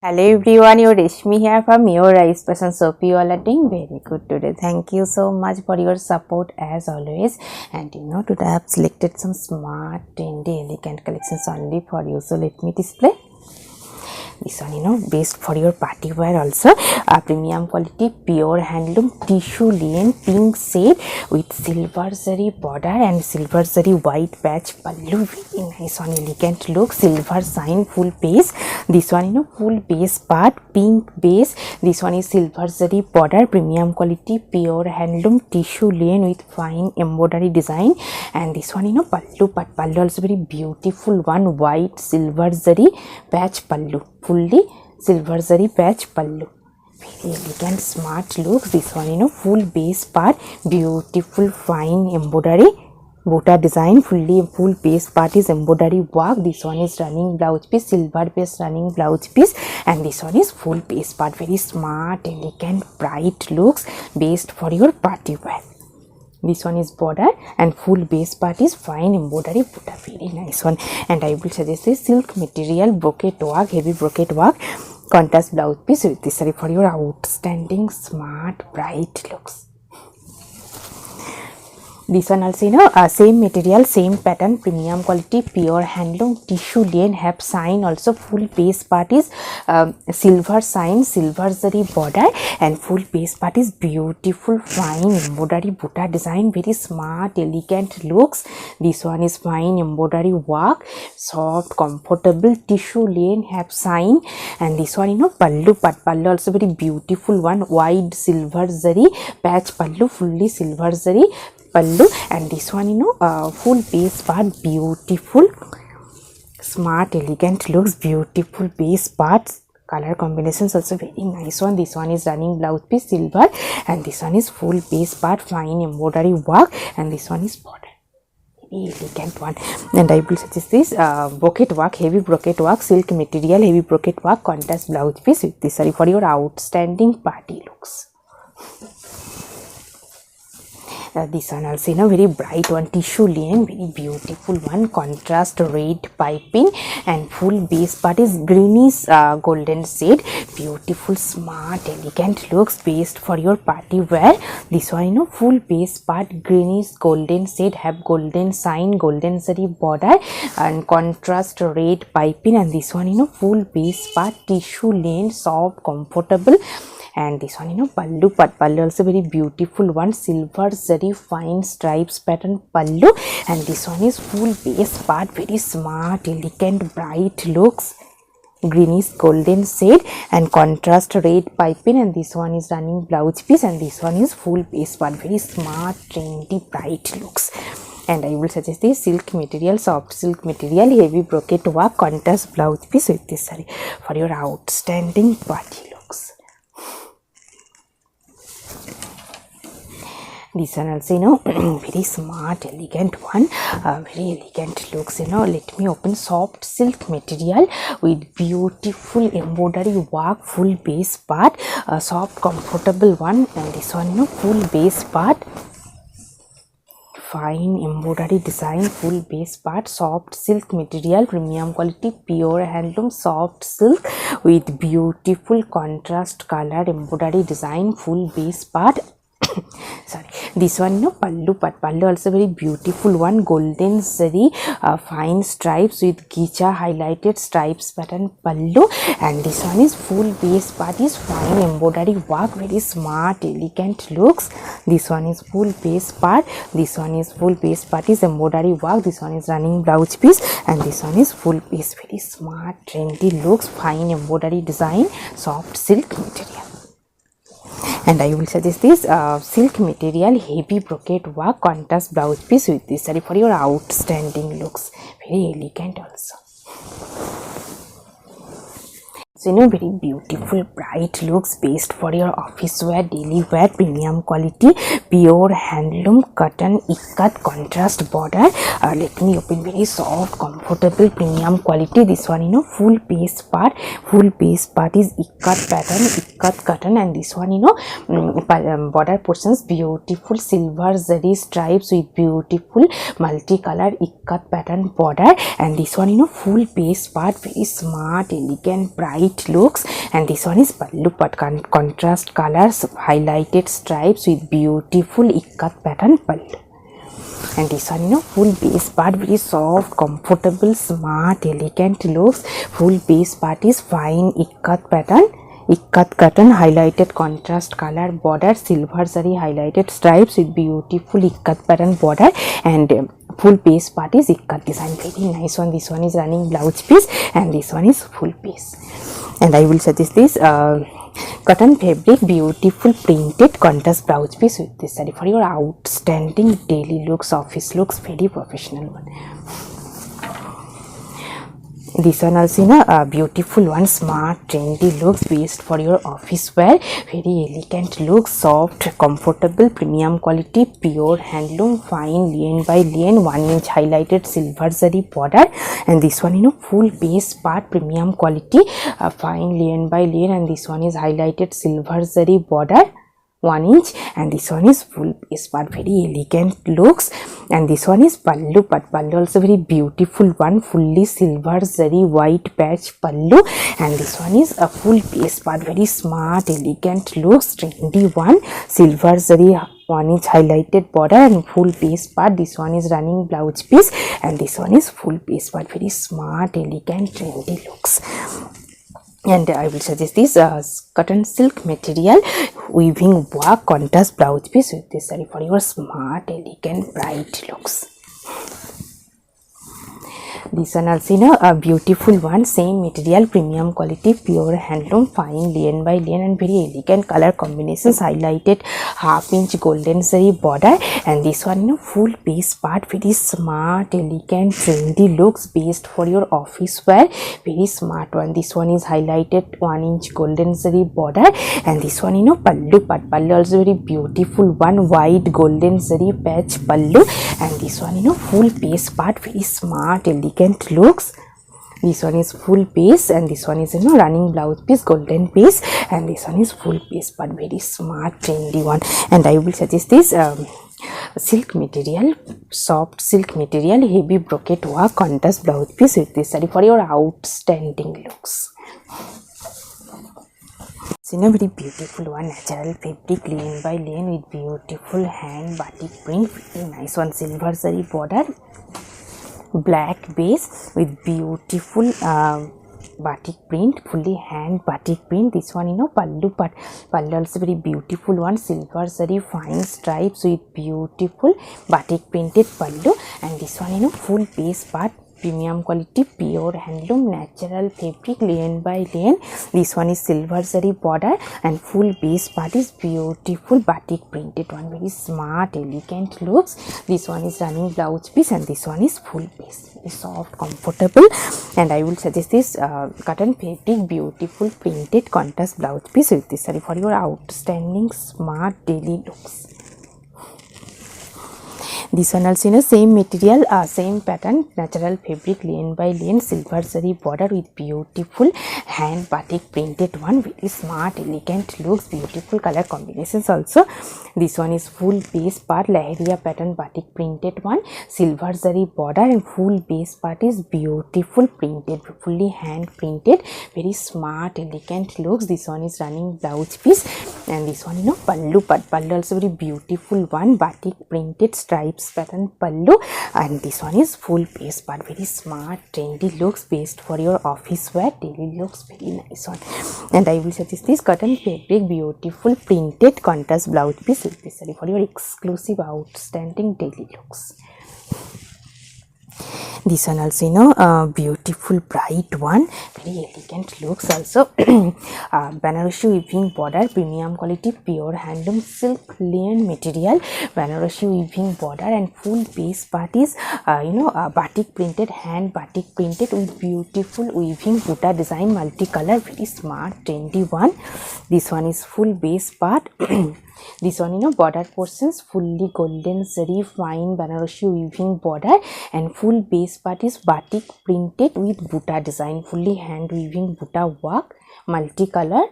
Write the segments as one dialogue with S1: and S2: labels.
S1: Hello everyone, your Reshmi here from Your Rice Person Soap. You all are doing very good today. Thank you so much for your support as always. And today I have selected some smart, trendy, elegant collections only for you. So let me display. This one, best for your party wear also. Premium quality, pure handloom, tissue linen, pink shade with silver zari border and silver zari white patch pallu. Very nice one, elegant look. Silver sign, full base. This one, full base part, pink base. This one is silver zari border, premium quality, pure handloom, tissue linen with fine embroidery design. And this one, pallu also very beautiful one, white silver zari patch pallu. Fully silver zari patch pallu. Very elegant, smart looks. This one, full base part, beautiful fine embroidery, bota design. Full base part is embroidery work. This one is running blouse piece, silver base running blouse piece, and this one is full base part. Very smart, elegant, bright looks, based for your party wear. This one is border and full base part is fine embroidery butta. Very nice one. And I will suggest this silk material brocade work, heavy brocade work, contrast blouse piece with this for your outstanding, smart, bright looks. This one also, same material, same pattern, premium quality, pure handloom, tissue linen, have sign also. Full base part is silver sign, silver zari border, and full base part is beautiful fine embroidery butta design. Very smart, elegant looks. This one is fine embroidery work, soft, comfortable, tissue linen, have sign. And this one, pallu part, pallu also very beautiful one, wide silver zari patch pallu, fully silver zari pallu. And this one, full base part, beautiful, smart, elegant looks, beautiful base parts. Color combinations also very nice one. This one is running blouse piece silver, and this one is full base part, fine embroidery work, and this one is border. Very elegant one. And I will suggest this brocade work, heavy brocade work, silk material, heavy brocade work, contrast blouse piece with this for your outstanding party looks. This one also, very bright one, tissue linen, very beautiful one, contrast red piping, and full base part is greenish golden shade. Beautiful, smart, elegant looks, based for your party wear. This one, full base part, greenish golden shade, have golden sign, golden zari border, and contrast red piping. And this one, full base part, tissue linen, soft, comfortable. And this one, pallu part, pallu also very beautiful one, silver zari fine stripes pattern pallu. And this one is full base part, very smart, elegant, bright looks, greenish golden shade, and contrast red piping. And this one is running blouse piece, and this one is full base part, very smart, trendy, bright looks. And I will suggest this silk material, soft silk material, heavy brocade work, contrast blouse piece with this for your outstanding party looks. This one also, very smart, elegant one, very elegant looks. Let me open. Soft silk material with beautiful embroidery work, full base part, soft, comfortable one. And this one, full base part, fine embroidery design, full base part, soft silk material, premium quality, pure handloom, soft silk with beautiful contrast color embroidery design, full base part. Sorry, this one, pallu part, pallu also very beautiful one, golden zari fine stripes with gicha highlighted stripes pattern pallu. And this one is full base part is fine embroidery work, very smart, elegant looks. This one is full base part, this one is full base part is embroidery work, this one is running blouse piece, and this one is full base, very smart, trendy looks, fine embroidery design, soft silk material. And I will suggest this silk material, heavy brocade work, contrast blouse piece with this for your outstanding looks. Very elegant also. So, very beautiful, bright looks, based for your office wear, daily wear, premium quality, pure handloom, cotton, ikat, contrast border. Let me open. Very soft, comfortable, premium quality. This one, full base part is ikat pattern, ikat cotton. And this one, border portions, beautiful silver zari stripes with beautiful multicolored ikat pattern border. And this one, full base part, very smart, elegant, bright looks, and this one is pallu part, contrast colors, highlighted stripes with beautiful ikat pattern pallu. And this one, full base part, very soft, comfortable, smart, elegant looks. Full base part is fine ikat pattern, ikat cotton, highlighted contrast color border, silver zari highlighted stripes with beautiful ikat pattern border, and full base part is ikat design, very nice one. This one is running blouse piece, and this one is full piece. And I will suggest this cotton fabric beautiful printed contrast blouse piece with this saree for your outstanding daily looks, office looks, very professional one. This one also a beautiful one, smart trendy looks, based for your office wear, very elegant looks, soft, comfortable, premium quality, pure handloom, fine lane by lane, 1 inch highlighted silver zari border. And this one full base part, premium quality, fine lane by lane, and this one is highlighted silver zari border, 1 inch, and this one is full base part, very elegant looks. And this one is pallu part, pallu also very beautiful one, fully silver zari white patch pallu. And this one is a full base part, very smart, elegant looks, trendy one, silver zari 1 inch highlighted border, and full base part. This one is running blouse piece, and this one is full base part, very smart, elegant, trendy looks. And I will suggest this cotton silk material weaving work contrast blouse piece with this saree for your smart, elegant, bright looks. This one also a beautiful one, same material, premium quality, pure handloom, fine lane by lane, and very elegant color combinations, highlighted half inch golden zari border. And this one full base part, very smart, elegant, trendy looks, based for your office wear, very smart one. This one is highlighted 1 inch golden zari border, and this one pallu part, pallu also very beautiful one, white golden zari patch pallu. And this one full base part, very smart, elegant looks. This one is full base, and this one is running blouse piece, golden piece, and this one is full base part, very smart, trendy one. And I will suggest this silk material, soft silk material, heavy brocade work contrast blouse piece with this saree for your outstanding looks. It's a very beautiful one, natural fabric, lane by lane with beautiful hand batik print, very nice one, silver zari border, black base with beautiful batik print, fully hand batik print. This one pallu part, pallu also very beautiful one, silver zari fine stripes with beautiful batik printed pallu. And this one full base part, premium quality, pure handloom, natural fabric, lane by lane. This one is silver zari border, and full base part is beautiful batik printed one, very smart, elegant looks. This one is running blouse piece, and this one is full base, very soft, comfortable. And I will suggest this cotton fabric beautiful printed contrast blouse piece with this saree for your outstanding smart daily looks. This one also same material, same pattern, natural fabric, lane by lane, silver zari border with beautiful hand batik printed one, very smart, elegant looks, beautiful color combinations also. This one is full base part, lahariya pattern batik printed one, silver zari border, and full base part is beautiful printed, fully hand printed, very smart, elegant looks. This one is running blouse piece, and this one pallu part, pallu also very beautiful one, batik printed stripes pattern pallu. And this one is full base part, very smart, trendy looks, based for your office wear, daily looks, very nice one. And I will suggest this cotton fabric beautiful printed contrast blouse piece with this saree for your exclusive outstanding daily looks. This one also beautiful bright one, very elegant looks also. Banarasi weaving border, premium quality, pure handloom, silk linen material, Banarasi weaving border, and full base part is batik printed, hand batik printed with beautiful weaving buta design, multicolor, very smart, trendy one. This one is full base part. This one border portions fully golden zari fine Banarasi weaving border, and full base part is batik printed with buta design, fully hand weaving buta work, multicolor.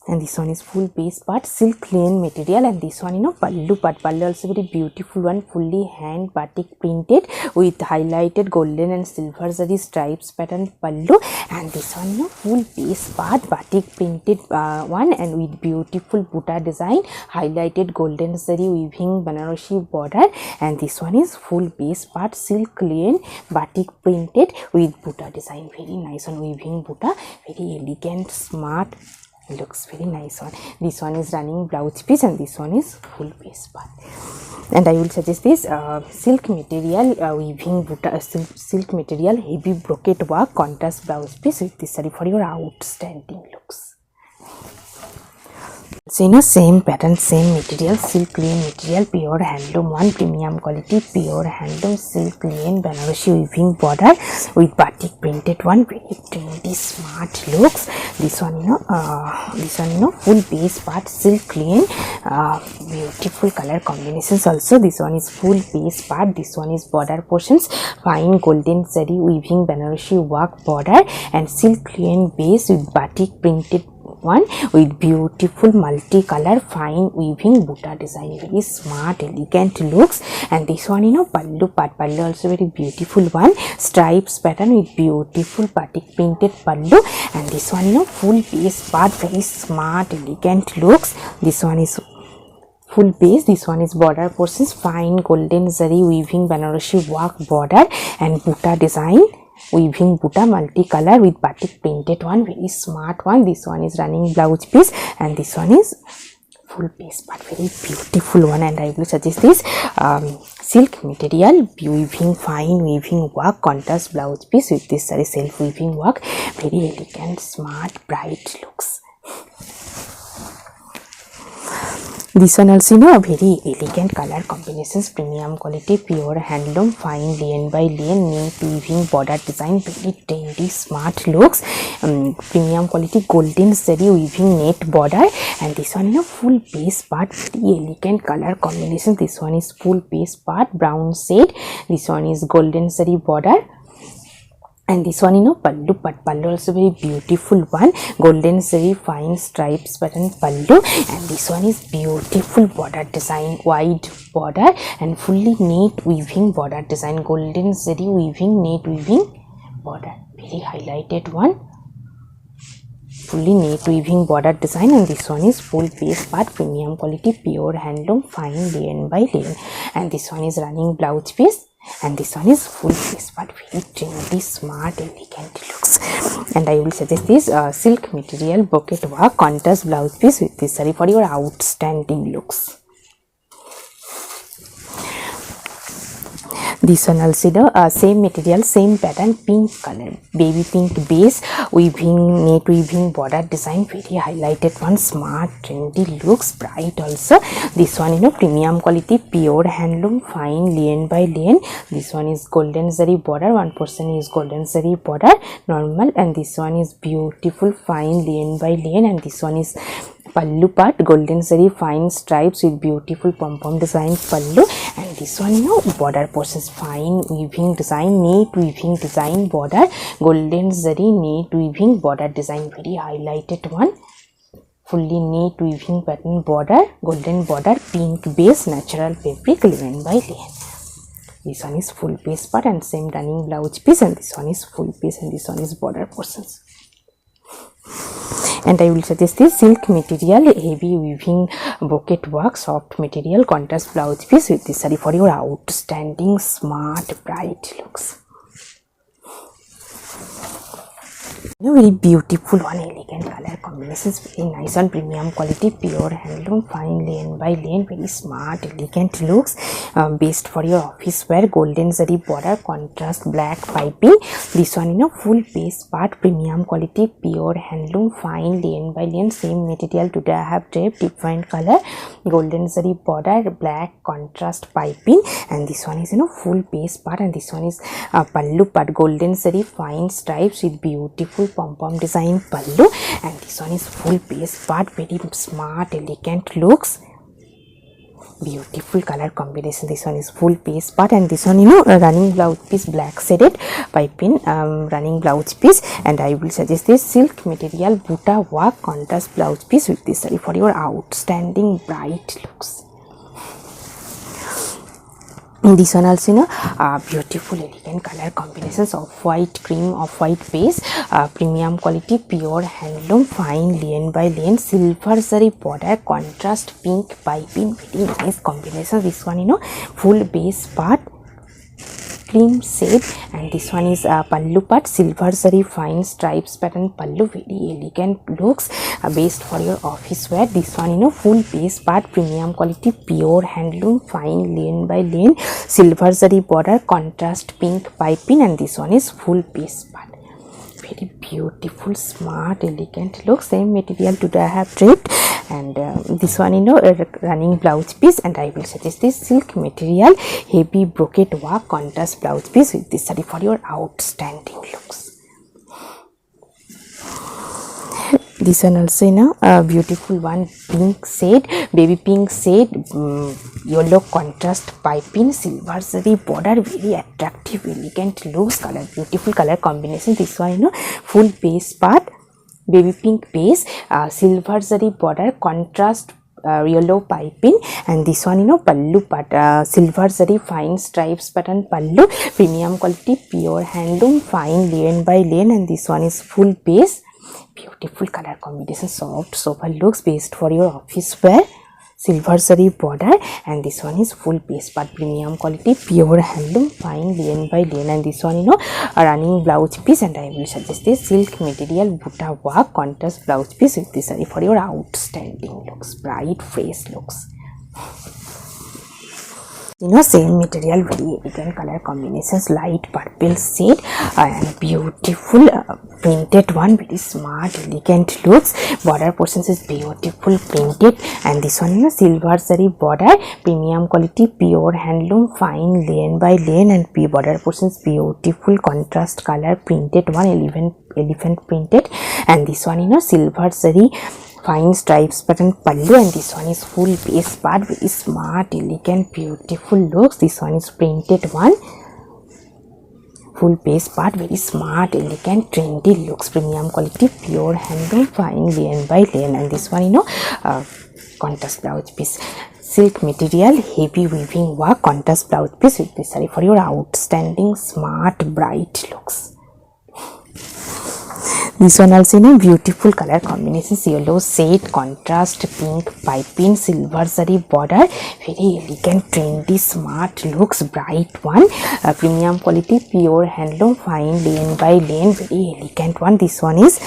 S1: and this one is full base part silk linen material, and this one pallu part. Pallu also very beautiful one, fully hand batik printed with highlighted golden and silver zari stripes pattern pallu, and this one full base part batik printed one, and with beautiful buta design, highlighted golden zari weaving Banarasi border, and this one is full base part silk linen batik printed with buta design. Very nice one, weaving buta, very elegant, smart, looks very nice one. This one is running blouse piece, and this one is full base part. And I will suggest this silk material weaving buta silk material heavy brocade work contrast blouse piece with this saree for your outstanding looks. So same pattern, same material, silk linen material, pure handloom one, premium quality, pure handloom silk linen Banarasi weaving border with batik printed one, very trendy, smart looks. This one full base part silk linen, beautiful color combinations also. This one is full base part, this one is border portions, fine golden zari weaving Banarasi work border, and silk linen base with batik printed one with beautiful multi-color fine weaving buta design, very smart, elegant looks. And this one pallu part, pallu also very beautiful one, stripes pattern with beautiful batik printed pallu, and this one full base part, very smart, elegant looks. This one is full base, this one is border portions, fine golden zari weaving Banarasi work border and buta design, weaving buta multicolor with batik printed one, very smart one. This one is running blouse piece, and this one is full base part, very beautiful one. And I will suggest this silk material weaving fine weaving work contrast blouse piece with this saree self weaving work, very elegant, smart, bright looks. This one also very elegant color combinations, premium quality, pure handloom, fine linen by linen, neat weaving border design, very trendy, smart looks. Premium quality golden zari weaving net border, and this one full base part, very elegant color combination. This one is full base part brown shade, this one is golden zari border, and this one pallu part, pallu also very beautiful one, golden zari fine stripes pattern pallu, and this one is beautiful border design, wide border and fully neat weaving border design, golden zari weaving net weaving border, very highlighted one, fully neat weaving border design. And this one is full base part, premium quality, pure handloom, fine linen by linen, and this one is running blouse piece, and this one is full base part, very trendy, smart, elegant looks. And I will suggest this silk material brocade work contrast blouse piece with this saree for your outstanding looks. This one also same material, same pattern, pink color, baby pink base, weaving net weaving border design, very highlighted one, smart, trendy looks, bright also. This one premium quality, pure handloom, fine linen by linen. This one is golden zari border, one portion is golden zari border normal, and this one is beautiful fine linen by linen, and this one is pallu part, golden zari fine stripes with beautiful pom-pom design pallu, and this one border portions, fine weaving design, neat weaving design border, golden zari neat weaving border design, very highlighted one, fully neat weaving pattern border, golden border, pink base, natural fabric, linen by linen. This one is full base part and same running blouse piece, and this one is full piece, and this one is border portions. And I will suggest this silk material heavy weaving brocade work, soft material contrast blouse piece with this saree for your outstanding, smart, bright looks. Very beautiful one, elegant color combinations, very nice one, premium quality, pure handloom, fine linen by linen, very smart, elegant looks. Best for your office wear, golden zari border, contrast black piping. This one full base part, premium quality, pure handloom, fine linen by linen, same material. Today I have draped different color, golden zari border, black contrast piping, and this one is full base part, and this one is pallu part, golden zari fine stripes with beautiful pom-pom design pallu, and this one is full base part, very smart, elegant looks. beautiful color combination. This one is full piece part, and this one running blouse piece, black shaded piping running blouse piece. And I will suggest this silk material buta work contrast blouse piece with this saree for your outstanding bright looks. This one also beautiful elegant color combinations of white cream, of white base, premium quality pure handloom fine lane by lane silver zari border contrast pink piping, very nice combination. This one full base part cream shade, and this one is pallu part silver zari fine stripes pattern pallu, very elegant looks, based for your office wear. This one full base part premium quality pure handloom fine lane by lane silver zari border contrast pink piping, and this one is full base part. Very beautiful, smart, elegant look. Same material today I have draped, and this one running blouse piece, and I will suggest this silk material heavy brocade work contrast blouse piece with this saree for your outstanding looks. This one also a beautiful one, pink shade, baby pink shade, yellow contrast piping, silver zari border, very attractive elegant looks, color beautiful color combination. This one full base part baby pink base, silver zari border contrast yellow piping, and this one pallu part silver zari fine stripes pattern pallu, premium quality pure handloom fine lane by lane, and this one is full base. Beautiful color combination, soft sober looks, based for your office wear, silver zari border, and this one is full base part premium quality pure handloom fine lane by lane, and this one a running blouse piece, and I will suggest this silk material buta work contrast blouse piece with this saree for your outstanding looks, bright fresh looks. Same material, very elegant color combinations, light purple shade, and beautiful printed one, very smart elegant looks. Border portions is beautiful printed, and this one silver zari border premium quality pure handloom fine lane by lane, and border portions beautiful contrast color printed one, elephant printed, and this one silver zari fine stripes pattern pallu, and this one is full base part, very smart elegant beautiful looks. This one is printed one, full base part, very smart elegant trendy looks, premium quality pure handloom fine lane by lane, and this one contrast blouse piece, silk material heavy weaving work contrast blouse piece with this saree for your outstanding smart bright looks. This one also beautiful color combinations, yellow shade contrast pink piping, silver zari border, very elegant trendy smart looks, bright one, premium quality pure handloom fine lane by lane, very elegant one. This one is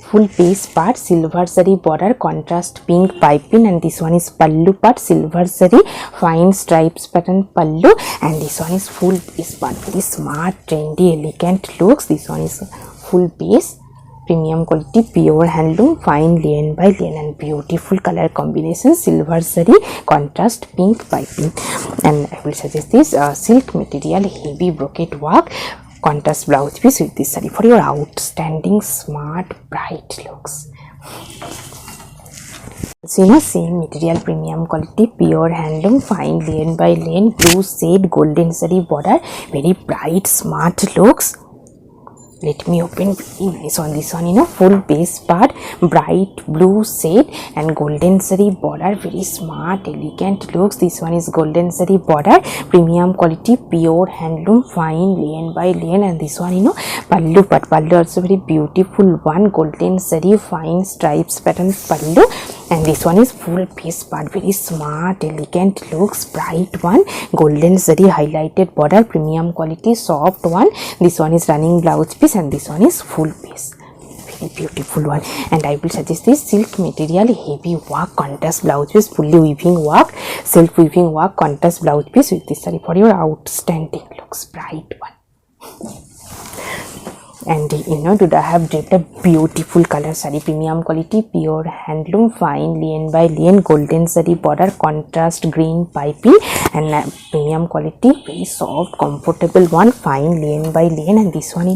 S1: full base part silver zari border contrast pink piping, and this one is pallu part silver zari fine stripes pattern pallu, and this one is full base part, very smart trendy elegant looks. This one is full base premium quality pure handloom fine lane by lane, and beautiful color combination, silver zari contrast pink piping, and I will suggest this silk material heavy brocade work contrast blouse piece with this saree for your outstanding smart bright looks. So same material premium quality pure handloom fine lane by lane, blue shade golden zari border, very bright smart looks. Let me open, very nice on this one full base part bright blue shade and golden zari border, very smart elegant looks. This one is golden zari border premium quality pure handloom fine lane by lane, and this one pallu part, pallu also very beautiful one, golden zari fine stripes pattern pallu, and this one is full base part, very smart elegant looks, bright one, golden zari highlighted border premium quality soft one. This one is running blouse piece, and this one is full base, very beautiful one, and I will suggest this silk material heavy work contrast blouse piece, fully weaving work, self weaving work contrast blouse piece with this saree for your outstanding looks, bright one. And today I have draped a beautiful color saree, premium quality pure handloom fine lane by lane, golden zari border contrast green piping, and premium quality very soft comfortable one, fine lane by lane, and this one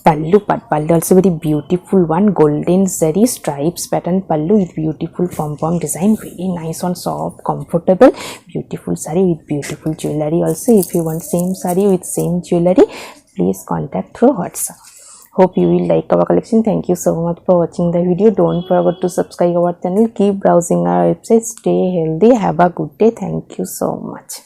S1: pallu part. Pallu also very beautiful one, golden zari stripes pattern pallu with beautiful pom-pom design, very nice on, soft, comfortable, beautiful saree with beautiful jewelry. Also if you want same saree with same jewelry, please contact through WhatsApp. Hope you will like our collection. Thank you so much for watching the video. Don't forget to subscribe our channel. Keep browsing our website. Stay healthy. Have a good day. Thank you so much.